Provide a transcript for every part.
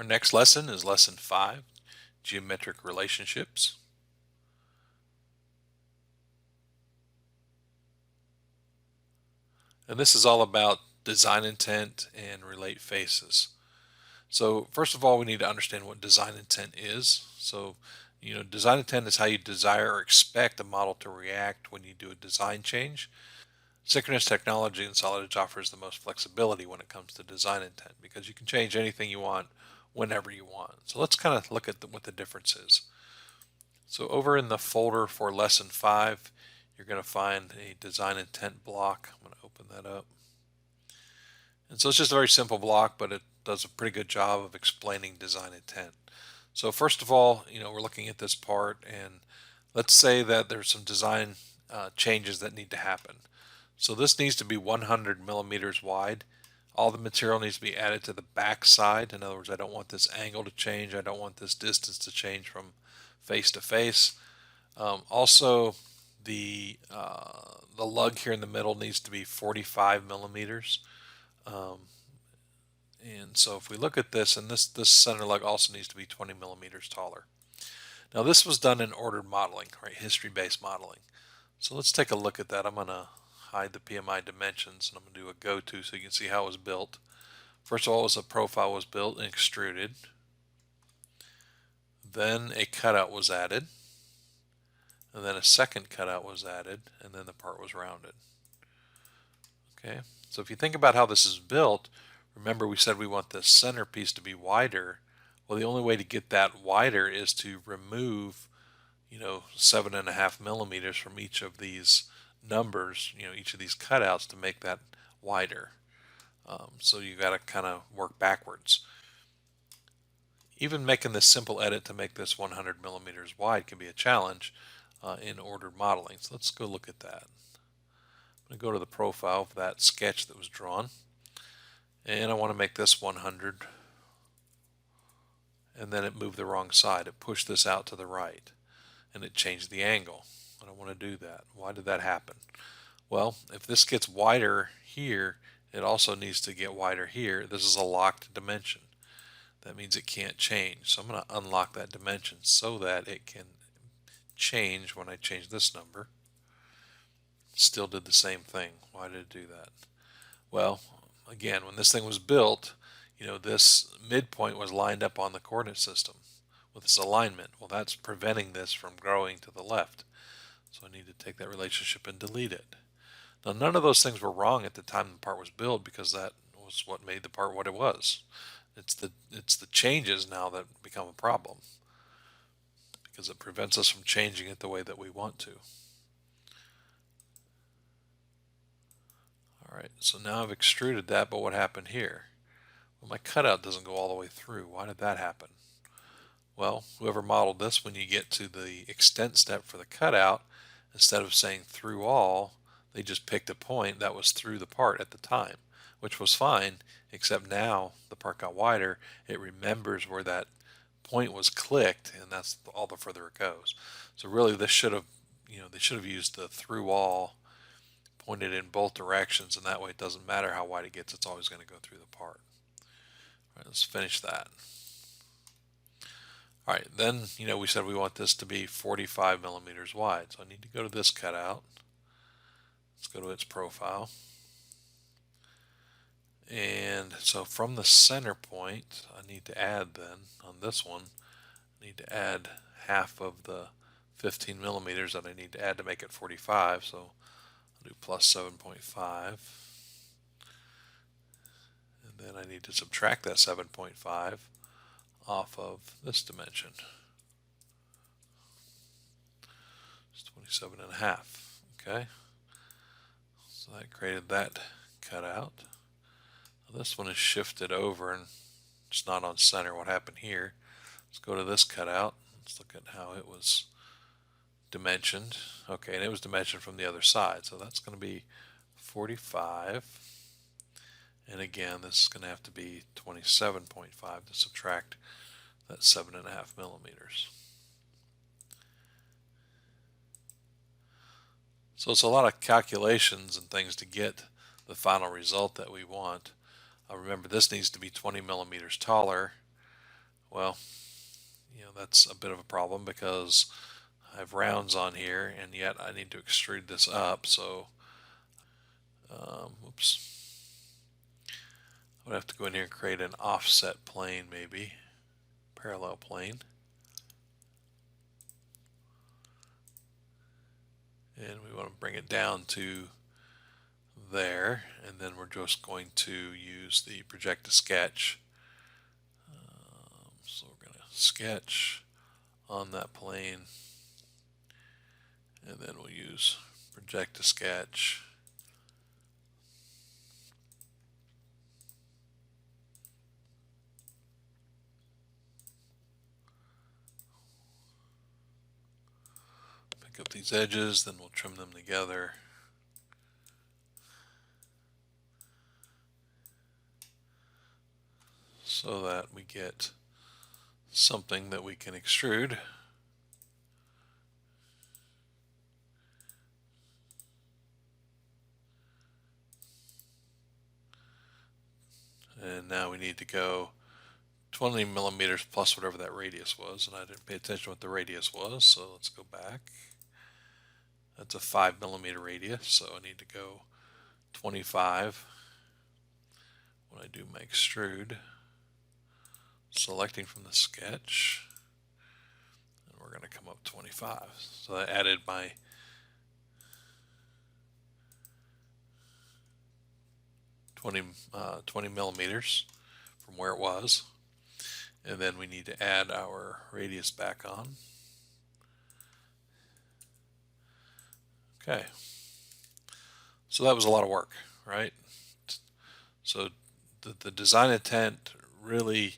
Our next lesson is lesson 5, geometric relationships. And this is all about design intent and relate faces. So first of all, we need to understand what design intent is. So, design intent is how you desire or expect a model to react when you do a design change. Synchronous technology in Solid Edge offers the most flexibility when it comes to design intent because you can change anything you want whenever you want. So let's kind of look at what the difference is. So over in the folder for lesson 5, you're going to find a design intent block. I'm going to open that up. And so it's just a very simple block, but it does a pretty good job of explaining design intent. So first of all, we're looking at this part, and let's say that there's some design changes that need to happen. So this needs to be 100 millimeters wide. All the material needs to be added to the back side. In other words, I don't want this angle to change. I don't want this distance to change from face to face. Also, the lug here in the middle needs to be 45 millimeters. Um, and so if we look at this, and this center lug also needs to be 20 millimeters taller. Now this was done in ordered modeling, right? History-based modeling. So let's take a look at that. I'm going to hide the PMI dimensions, and I'm going to do a go-to so you can see how it was built. First of all, a profile was built and extruded. Then a cutout was added. And then a second cutout was added, and then the part was rounded. Okay, so if you think about how this is built, remember we said we want the centerpiece to be wider. Well, the only way to get that wider is to remove, 7.5 millimeters from each of these numbers, each of these cutouts to make that wider. So you got to kind of work backwards. Even making this simple edit to make this 100 millimeters wide can be a challenge in ordered modeling. So let's go look at that. I'm going to go to the profile of that sketch that was drawn, and I want to make this 100, and then it moved the wrong side. It pushed this out to the right, and it changed the angle. I don't want to do that. Why did that happen? Well, if this gets wider here, it also needs to get wider here. This is a locked dimension. That means it can't change. So I'm going to unlock that dimension so that it can change when I change this number. Still did the same thing. Why did it do that? Well, again, when this thing was built, this midpoint was lined up on the coordinate system with this alignment. Well, that's preventing this from growing to the left. So I need to take that relationship and delete it. Now, none of those things were wrong at the time the part was built because that was what made the part what it was. It's the changes now that become a problem because it prevents us from changing it the way that we want to. All right, so now I've extruded that, but what happened here? Well, my cutout doesn't go all the way through. Why did that happen? Well, whoever modeled this, when you get to the extent step for the cutout, instead of saying through all, they just picked a point that was through the part at the time, which was fine, except now the part got wider. It remembers where that point was clicked, and that's all the further it goes. So really, this should have, they should have used the through all, pointed in both directions, and that way it doesn't matter how wide it gets, it's always going to go through the part. All right, let's finish that. All right, then, we said we want this to be 45 millimeters wide. So I need to go to this cutout. Let's go to its profile. And so from the center point, I need to add then, on this one, I need to add half of the 15 millimeters that I need to add to make it 45. So I'll do plus 7.5. And then I need to subtract that 7.5 off of this dimension. It's 27.5. Okay. So that created that cutout. Now this one is shifted over and it's not on center. What happened here? Let's go to this cutout. Let's look at how it was dimensioned. Okay, and it was dimensioned from the other side. So that's going to be 45. And again, this is going to have to be 27.5 to subtract that 7.5 millimeters. So it's a lot of calculations and things to get the final result that we want. Remember, this needs to be 20 millimeters taller. Well, that's a bit of a problem because I have rounds on here, and yet I need to extrude this up. So, oops, I would have to go in here and create an offset plane, maybe parallel plane, and we want to bring it down to there, and then we're just going to use the project to sketch. So we're going to sketch on that plane, and then we'll use project to sketch. Pick up these edges, then we'll trim them together. So that we get something that we can extrude. And now we need to go 20 millimeters plus whatever that radius was, and I didn't pay attention to what the radius was, so let's go back. That's a 5 millimeter radius, so I need to go 25 when I do my extrude, selecting from the sketch, and we're going to come up 25. So I added my 20 millimeters from where it was, and then we need to add our radius back on. Okay, so that was a lot of work, right? So the design intent really,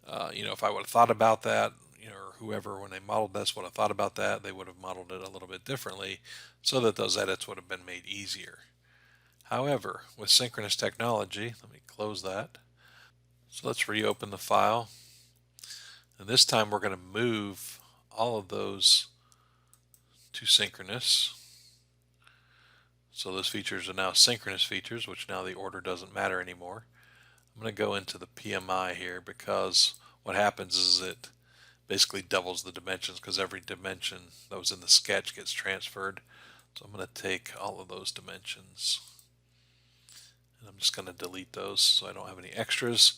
if I would have thought about that, or whoever, when they modeled this, would have thought about that, they would have modeled it a little bit differently so that those edits would have been made easier. However, with synchronous technology, let me close that. So let's reopen the file. And this time we're going to move all of those to synchronous. So those features are now synchronous features, which now the order doesn't matter anymore. I'm going to go into the PMI here because what happens is it basically doubles the dimensions because every dimension that was in the sketch gets transferred. So I'm going to take all of those dimensions and I'm just going to delete those so I don't have any extras.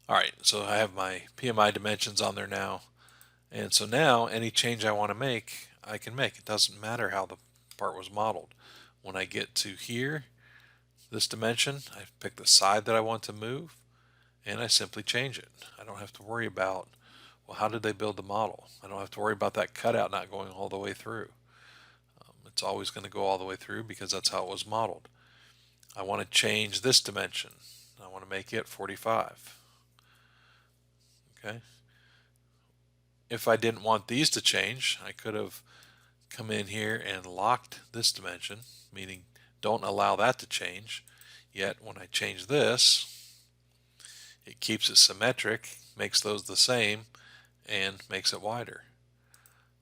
Alright, so I have my PMI dimensions on there now, and so now any change I want to make, I can make. It doesn't matter how the part was modeled. When I get to here, this dimension, I pick the side that I want to move, and I simply change it. I don't have to worry about, well, how did they build the model? I don't have to worry about that cutout not going all the way through. It's always going to go all the way through because that's how it was modeled. I want to change this dimension. I want to make it 45. Okay. If I didn't want these to change, I could have come in here and locked this dimension, meaning don't allow that to change. Yet when I change this, it keeps it symmetric, makes those the same, and makes it wider.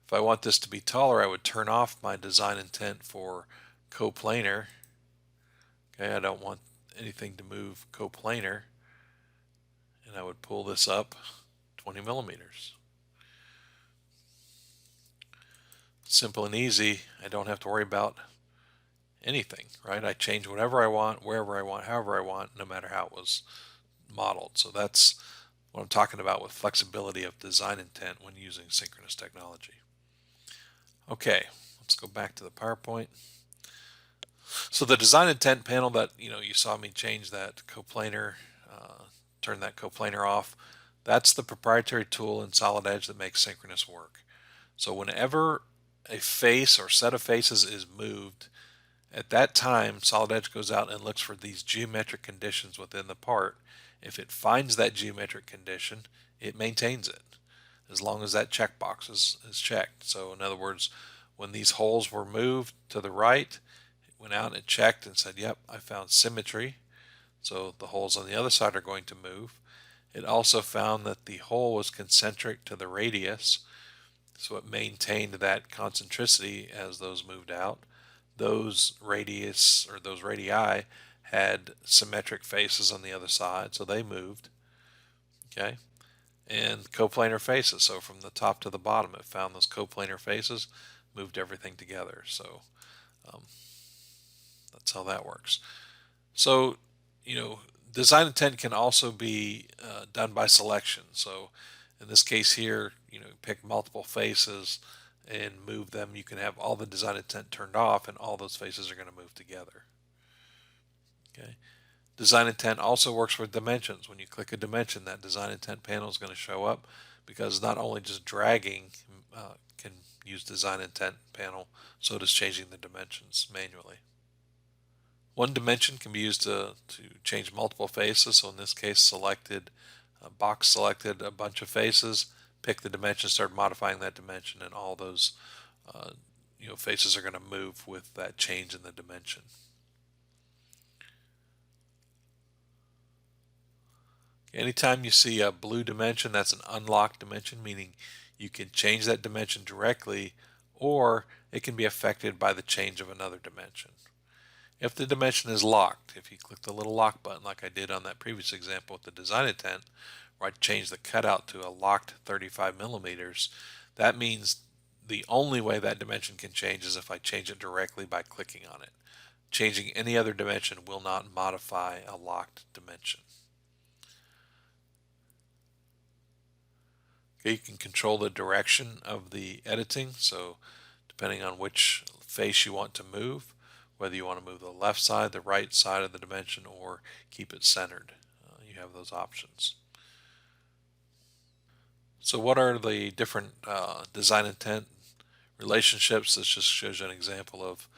If I want this to be taller, I would turn off my design intent for coplanar. Okay, I don't want anything to move coplanar, and I would pull this up 20 millimeters. Simple and easy. I don't have to worry about anything, right? I change whatever I want, wherever I want, however I want, no matter how it was modeled. So that's what I'm talking about with flexibility of design intent when using synchronous technology. Okay, let's go back to the PowerPoint. So the design intent panel that you saw me change that coplanar, turn that coplanar off, that's the proprietary tool in Solid Edge that makes synchronous work. So whenever a face or set of faces is moved, at that time Solid Edge goes out and looks for these geometric conditions within the part. If it finds that geometric condition, it maintains it as long as that checkbox is checked. So in other words, when these holes were moved to the right, it went out and checked and said, yep, I found symmetry. So the holes on the other side are going to move. It also found that the hole was concentric to the radius, so it maintained that concentricity as those moved out. Those radius or those radii had symmetric faces on the other side, so they moved. Okay, and coplanar faces. So from the top to the bottom, it found those coplanar faces, moved everything together. So um, that's how that works. So, design intent can also be done by selection. So in this case here, pick multiple faces and move them. You can have all the design intent turned off and all those faces are going to move together. Okay. Design intent also works with dimensions. When you click a dimension, that design intent panel is going to show up, because not only just dragging can use design intent panel, so does changing the dimensions manually. One dimension can be used to change multiple faces. So in this case, box selected a bunch of faces, pick the dimension, start modifying that dimension, and all those uh, faces are going to move with that change in the dimension. Anytime you see a blue dimension, that's an unlocked dimension, meaning you can change that dimension directly, or it can be affected by the change of another dimension. If the dimension is locked, if you click the little lock button like I did on that previous example with the design intent, where I changed the cutout to a locked 35 millimeters, that means the only way that dimension can change is if I change it directly by clicking on it. Changing any other dimension will not modify a locked dimension. Okay, you can control the direction of the editing, so depending on which face you want to move, whether you want to move the left side, the right side of the dimension, or keep it centered. You have those options. So what are the different design intent relationships? This just shows you an example of,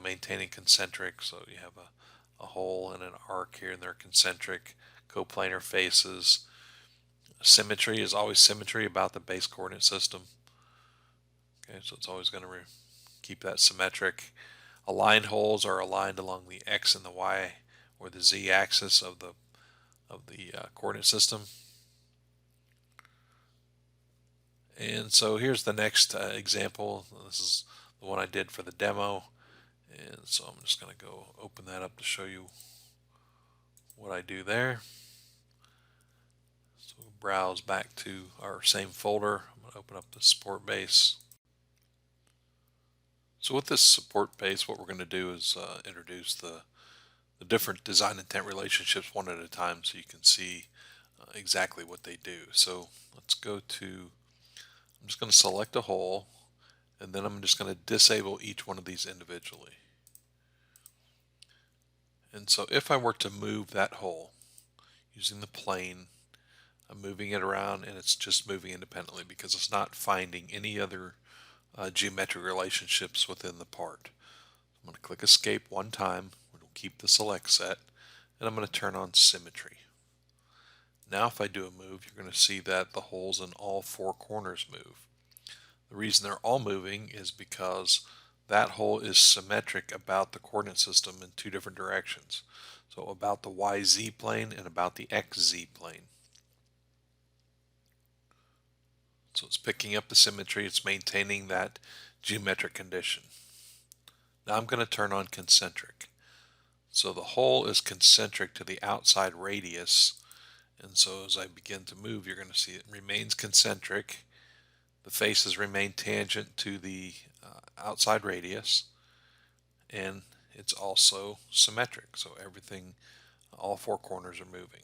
maintaining concentric. So you have a hole and an arc here, and they're concentric. Coplanar faces. Symmetry is always symmetry about the base coordinate system. Okay, so it's always going to keep that symmetric. Aligned holes are aligned along the x and the y or the z axis of the coordinate system. And so here's the next example. This is the one I did for the demo. And so I'm just going to go open that up to show you what I do there. So we'll browse back to our same folder. I'm going to open up the support base. So with this support base, what we're going to do is introduce the different design intent relationships one at a time so you can see exactly what they do. So let's go to, I'm just going to select a hole, and then I'm just going to disable each one of these individually. And so if I were to move that hole using the plane, I'm moving it around and it's just moving independently because it's not finding any other geometric relationships within the part. I'm going to click escape one time. We'll keep the select set, and I'm going to turn on symmetry. Now if I do a move, you're going to see that the holes in all four corners move. The reason they're all moving is because that hole is symmetric about the coordinate system in two different directions. So about the YZ plane and about the XZ plane. So it's picking up the symmetry, it's maintaining that geometric condition. Now I'm going to turn on concentric. So the hole is concentric to the outside radius, and so as I begin to move, you're going to see it remains concentric. The faces remain tangent to the outside radius, and it's also symmetric. So everything, all four corners are moving.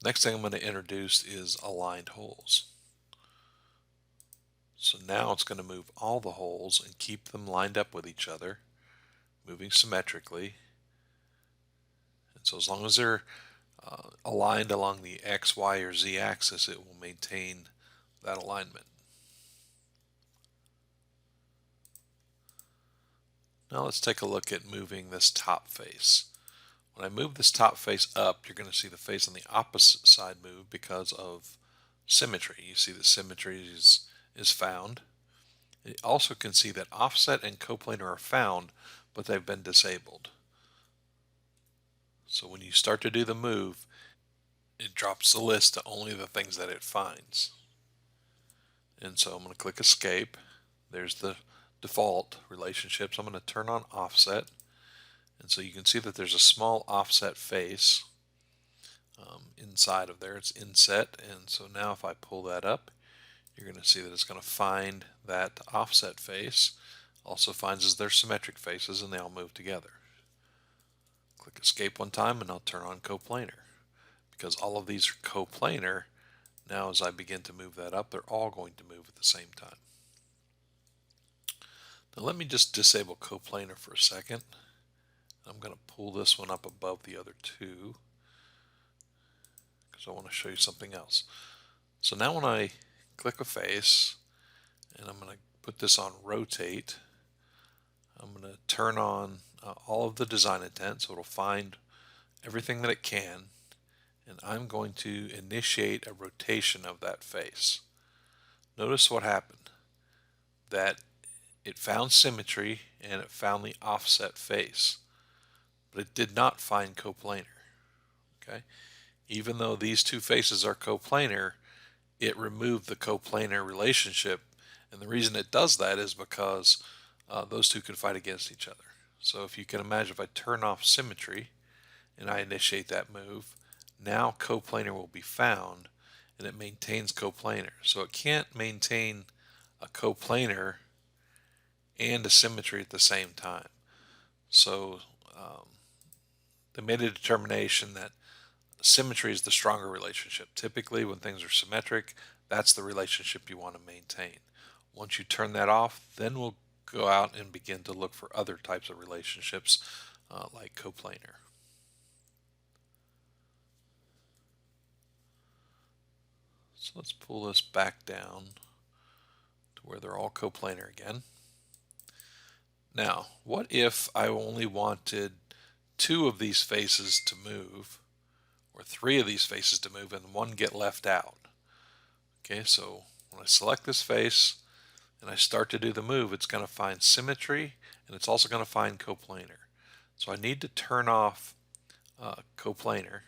Next thing I'm going to introduce is aligned holes. So now it's going to move all the holes and keep them lined up with each other, moving symmetrically. And so as long as they're aligned along the X, Y, or Z axis, it will maintain that alignment. Now let's take a look at moving this top face. When I move this top face up, you're going to see the face on the opposite side move because of symmetry. You see that symmetry is found. You also can see that offset and coplanar are found, but they've been disabled. So when you start to do the move, it drops the list to only the things that it finds. And so I'm going to click escape. There's the default relationships. I'm going to turn on offset. And so you can see that there's a small offset face. inside of there. It's inset, and so now if I pull that up, you're going to see that it's going to find that offset face. Also finds as their symmetric faces, and they all move together. Click escape one time and I'll turn on coplanar. Because all of these are coplanar, now as I begin to move that up, they're all going to move at the same time. Now let me just disable coplanar for a second. I'm going to pull this one up above the other two because I want to show you something else. So now when I click a face and I'm going to put this on rotate, I'm going to turn on all of the design intent so it'll find everything that it can, and I'm going to initiate a rotation of that face. Notice what happened, that it found symmetry and it found the offset face, but it did not find coplanar. Okay, even though these two faces are coplanar, it removed the coplanar relationship, and the reason it does that is because those two can fight against each other. So if you can imagine, if I turn off symmetry and I initiate that move, now coplanar will be found and it maintains coplanar. So it can't maintain a coplanar and a symmetry at the same time. So they made a determination that symmetry is the stronger relationship. Typically when things are symmetric, that's the relationship you want to maintain. Once you turn that off, then we'll go out and begin to look for other types of relationships like coplanar. So let's pull this back down to where they're all coplanar again. Now, what if I only wanted 2 of these faces to move, or 3 of these faces to move, and 1 get left out? Okay, so when I select this face and I start to do the move, it's going to find symmetry and it's also going to find coplanar. So I need to turn off coplanar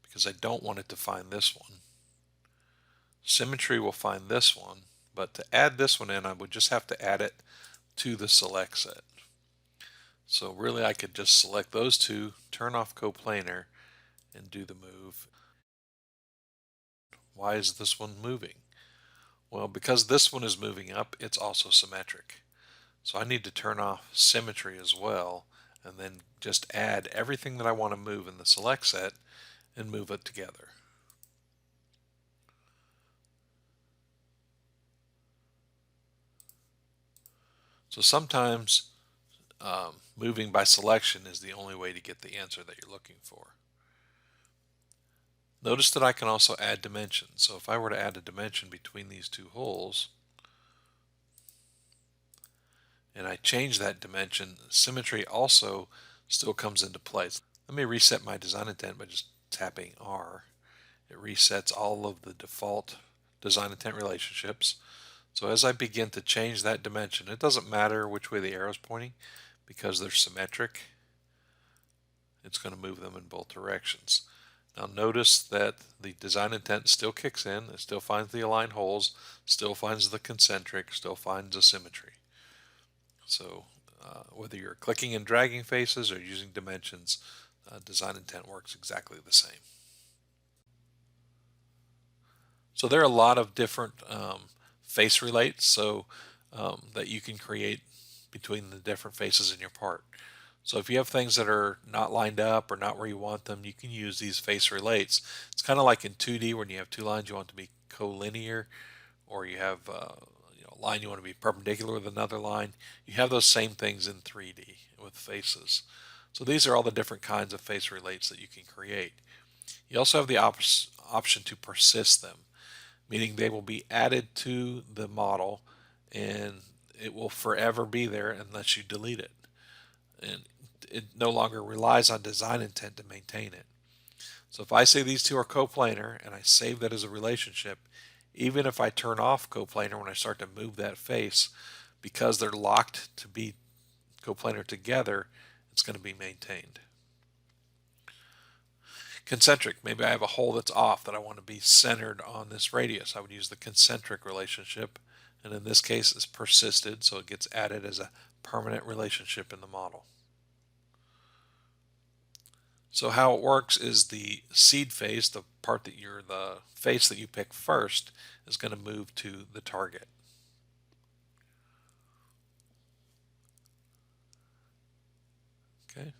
because I don't want it to find this one. Symmetry will find this one, but to add this one in, I would just have to add it to the select set. So really I could just select those two, turn off coplanar, and do the move. Why is this one moving? Well, because this one is moving up, it's also symmetric. So I need to turn off symmetry as well, and then just add everything that I want to move in the select set and move it together. So sometimes moving by selection is the only way to get the answer that you're looking for. Notice that I can also add dimensions. So if I were to add a dimension between these two holes, and I change that dimension, symmetry also still comes into play. Let me reset my design intent by just tapping R. It resets all of the default design intent relationships. So as I begin to change that dimension, it doesn't matter which way the arrow is pointing because they're symmetric. It's going to move them in both directions. Now notice that the design intent still kicks in. It still finds the aligned holes, still finds the concentric, still finds the symmetry. So whether you're clicking and dragging faces or using dimensions, design intent works exactly the same. So there are a lot of different face relates that you can create between the different faces in your part. So if you have things that are not lined up or not where you want them, you can use these face relates. It's kind of like in 2D when you have two lines you want to be collinear, or you have a line you want to be perpendicular with another line. You have those same things in 3D with faces. So these are all the different kinds of face relates that you can create. You also have the option to persist them, meaning they will be added to the model and it will forever be there unless you delete it. And it no longer relies on design intent to maintain it. So if I say these two are coplanar and I save that as a relationship, even if I turn off coplanar when I start to move that face, because they're locked to be coplanar together, it's going to be maintained. Concentric, maybe I have a hole that's off that I want to be centered on this radius. I would use the concentric relationship, and in this case it's persisted, so it gets added as a permanent relationship in the model. So how it works is the seed face, the part that the face that you pick first, is going to move to the target. Okay.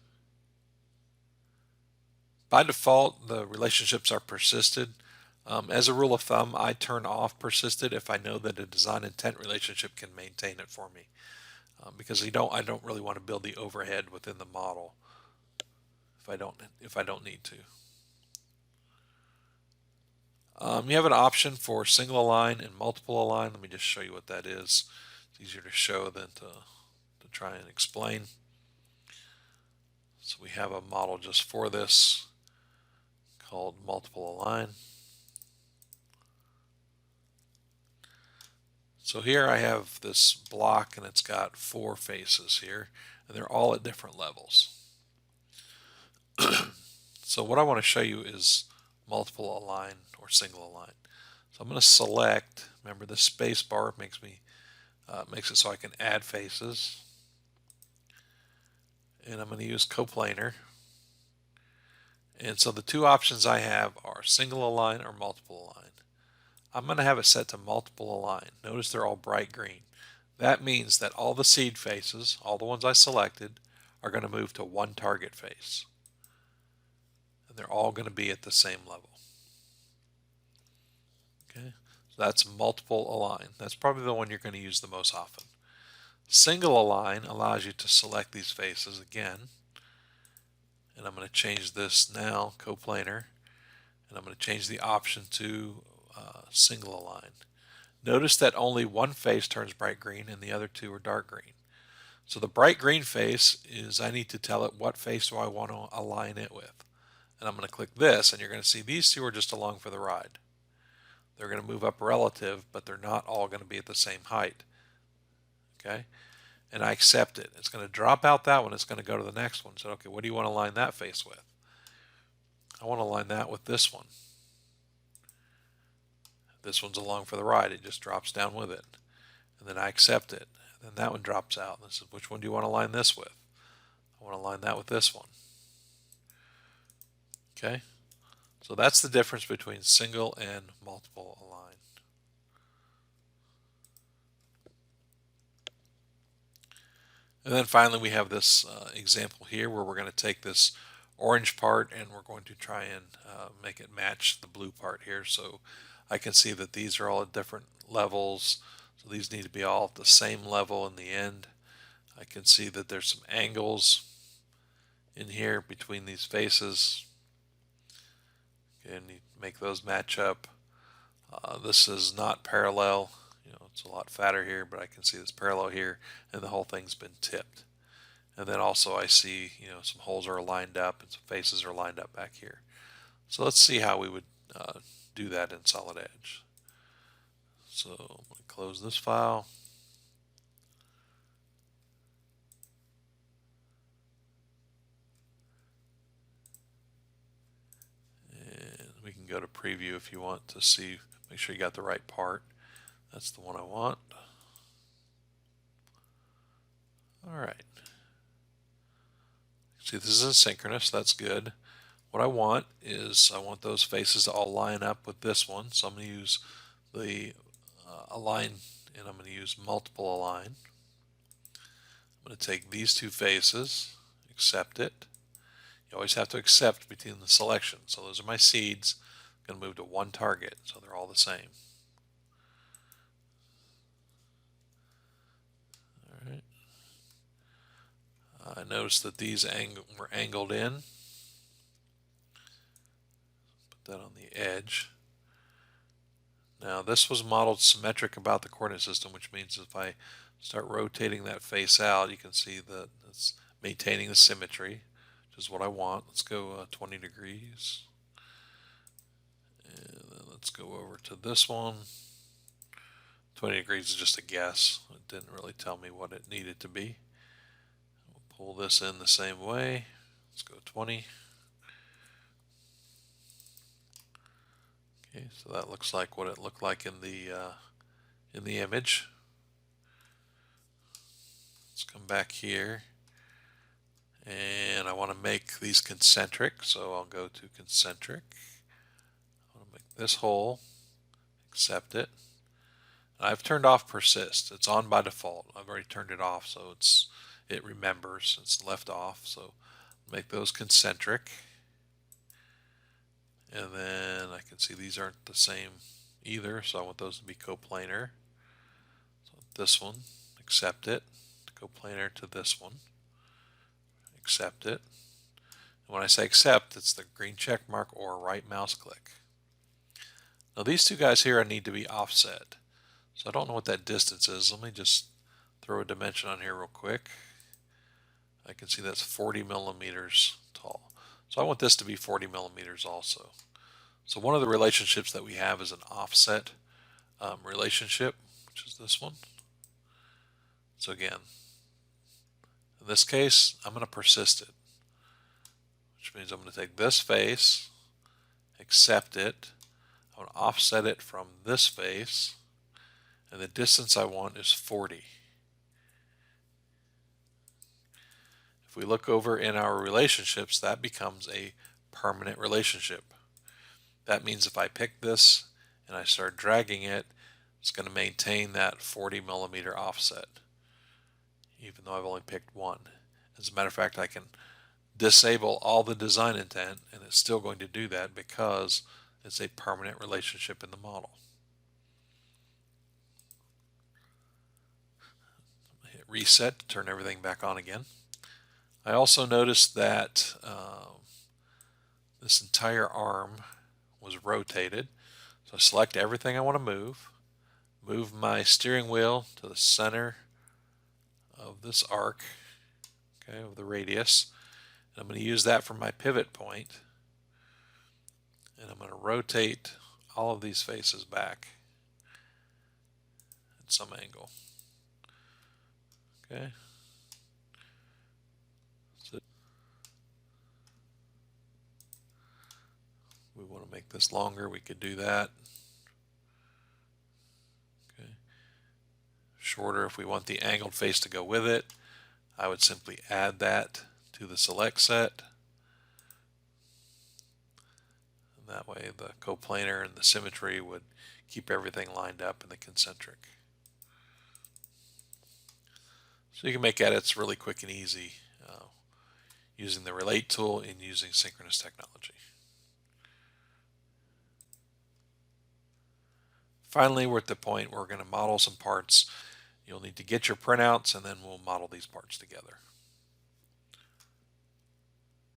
By default, the relationships are persisted. As a rule of thumb, I turn off persisted if I know that a design intent relationship can maintain it for me, because I don't really want to build the overhead within the model if I don't need to. You have an option for single align and multiple align. Let me just show you what that is. It's easier to show than to try and explain. So we have a model just for this called multiple align. So here I have this block and it's got 4 faces here, and they're all at different levels. So what I want to show you is multiple align or single align. So I'm going to select, remember the space bar makes it so I can add faces. And I'm going to use coplanar. And so the two options I have are single align or multiple align. I'm going to have it set to multiple align. Notice they're all bright green. That means that all the seed faces, all the ones I selected, are going to move to one target face. And they're all going to be at the same level. Okay, so that's multiple align. That's probably the one you're going to use the most often. Single align allows you to select these faces again. And I'm going to change this now, coplanar, and I'm going to change the option to single align. Notice that only one face turns bright green and the other two are dark green. So the bright green face is I need to tell it what face do I want to align it with. And I'm going to click this, and you're going to see these two are just along for the ride. They're going to move up relative, but they're not all going to be at the same height. Okay? And I accept it. It's going to drop out that one. It's going to go to the next one. So, okay, what do you want to align that face with? I want to align that with this one. This one's along for the ride. It just drops down with it. And then I accept it. And then that one drops out. And this is, which one do you want to align this with? I want to align that with this one. Okay? So that's the difference between single and multiple align. And then finally we have this example here where we're going to take this orange part and we're going to try and make it match the blue part here. So I can see that these are all at different levels. So these need to be all at the same level in the end. I can see that there's some angles in here between these faces. Okay, and you make those match up. This is not parallel. You know, it's a lot fatter here, but I can see this parallel here, and the whole thing's been tipped. And then also I see, you know, some holes are lined up and some faces are lined up back here. So let's see how we would do that in Solid Edge. So I'm going to close this file. And we can go to preview if you want to see, make sure you got the right part. That's the one I want. All right. See, this is asynchronous. That's good. What I want is I want those faces to all line up with this one. So I'm going to use the align, and I'm going to use multiple align. I'm going to take these two faces, accept it. You always have to accept between the selection. So those are my seeds. I'm going to move to one target, so they're all the same. All right. I noticed that these were angled in. Put that on the edge. Now this was modeled symmetric about the coordinate system, which means if I start rotating that face out, you can see that it's maintaining the symmetry, which is what I want. Let's go 20 degrees. And then let's go over to this one. 20 degrees is just a guess. It didn't really tell me what it needed to be. We'll pull this in the same way. Let's go 20. Okay, so that looks like what it looked like in the image. Let's come back here And I want to make these concentric, so I'll go to concentric. I want to make this hole, accept it. I've turned off persist. It's on by default. I've already turned it off, so it remembers. It's left off. So make those concentric. And then I can see these aren't the same either, so I want those to be coplanar. So this one, accept it. Coplanar to this one, accept it. And when I say accept, it's the green check mark or right mouse click. Now these two guys here I need to be offset. So I don't know what that distance is. Let me just throw a dimension on here real quick. I can see that's 40 millimeters tall. So I want this to be 40 millimeters also. So one of the relationships that we have is an offset relationship, which is this one. So again, in this case, I'm going to persist it, which means I'm going to take this face, accept it, I'm going to offset it from this face, and the distance I want is 40. If we look over in our relationships, that becomes a permanent relationship. That means if I pick this and I start dragging it, it's going to maintain that 40 millimeter offset, even though I've only picked one. As a matter of fact, I can disable all the design intent and it's still going to do that because it's a permanent relationship in the model. Hit reset to turn everything back on again. I also noticed that this entire arm was rotated. So I select everything I want to move my steering wheel to the center of this arc, okay, of the radius. And I'm going to use that for my pivot point. And I'm going to rotate all of these faces back at some angle. Okay. So we want to make this longer, we could do that. Okay. Shorter if we want the angled face to go with it. I would simply add that to the select set. And that way the coplanar and the symmetry would keep everything lined up in the concentric. So you can make edits really quick and easy using the relate tool and using synchronous technology. Finally, we're at the point where we're going to model some parts. You'll need to get your printouts and then we'll model these parts together.